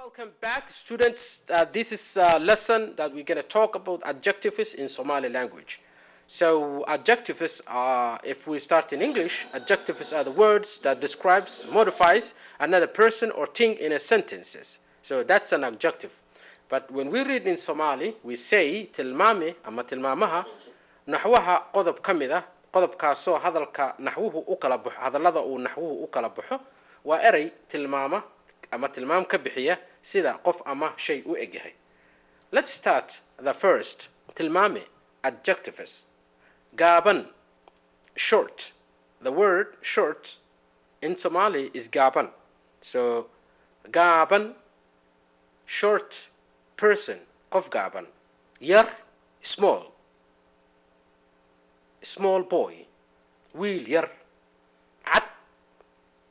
Welcome back, students. This is a lesson that we're going to talk about adjectives in Somali language. So adjectives are, if we start in English, adjectives are the words that describes, modifies another person or thing in a sentences. So that's an adjective. But when we read in Somali, we say tilmame ama tilmaamaha naxwaha qodob kamida qodobkaasoo hadalka naxwuhu u kala baxo hadallada uu naxwuhu u kala baxo waa eray tilmaama ama tilmaam ka bixiya sida qof ama shay u eg yahay. Let's start the first tilmaame adjectives. Gaaban, short. The word short in Somali is gaaban. So gaaban, short person, qof gaaban. Yar, small. Small boy. Wiil yar. Cad,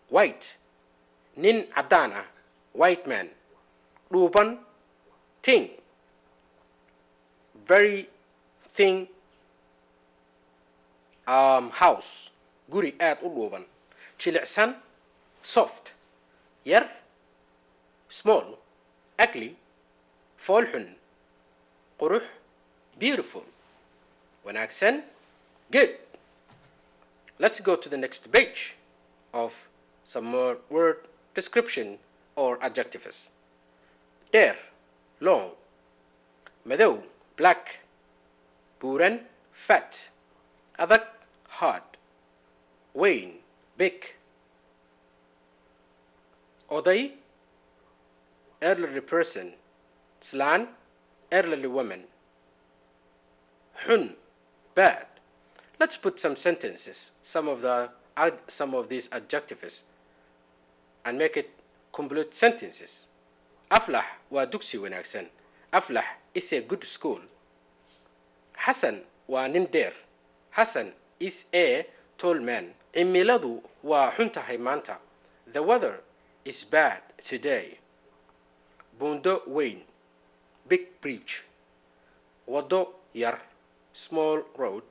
white. Nin cadaan ah, white man. Dhuuban, thin. Very thin house. Guri aad u dhuuban. Jilicsan, soft. Yar, small. Ugly, fool xun. Qurux, beautiful. Wanaagsan, good. Let's go to the next page of some more word description or adjectives. Dheer, long. Madow, black. Buuran, fat. Adag, hard. Weyn, big. Oday, elderly person. Slaan, elderly woman. Xun, bad. Let's put some sentences, some of these adjectives, and make it complete sentences. Aflah waa dugsi wanaagsan. Aflah is a good school. Hassan waa nin dheer. Hassan is a tall man. Cimiladu waa xun tahay maanta. The weather is bad today. Buundo weyn. Big bridge. Wado yar. Small road.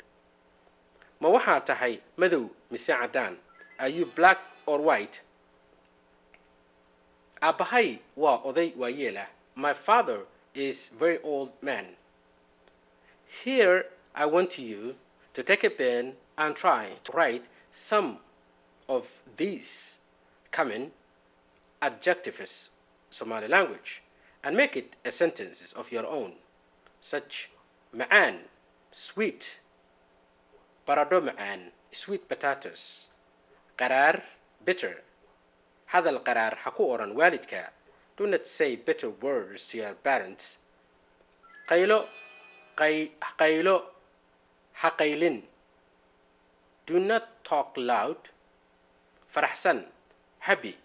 Ma waxaa tahay madow mise cadaan? Are you black or white? Aabbahay waa oday waayeela. My father is very old man. Here I want you to take a pen and try to write some of these common adjectives Somali language and make it a sentences of your own, such macaan, sweet. Barado macaan, sweet potatoes. Qaraar, bitter. Hadal qaraar ha ku oran waalidka. Do not say bitter words to your parents. Qaylo, qaylo, ha qaylin. Do not talk loud. Faraxsan, happy.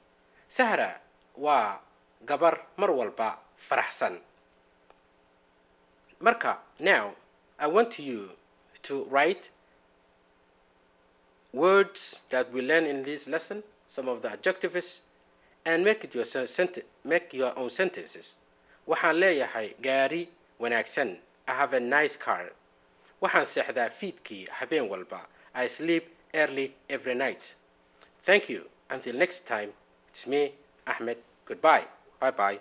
Sahra waa gabar mar walba faraxsan. Marka, now I want you to write words that we learn in this lesson, some of the adjectives, and make your own sentences. Waxaan leeyahay gaari wanaagsan. I have a nice car. Waxaan seexdaa fiidkii habeen walba. I sleep early every night. Thank you. Until next time, it's me, Ahmed. Goodbye. Bye-bye.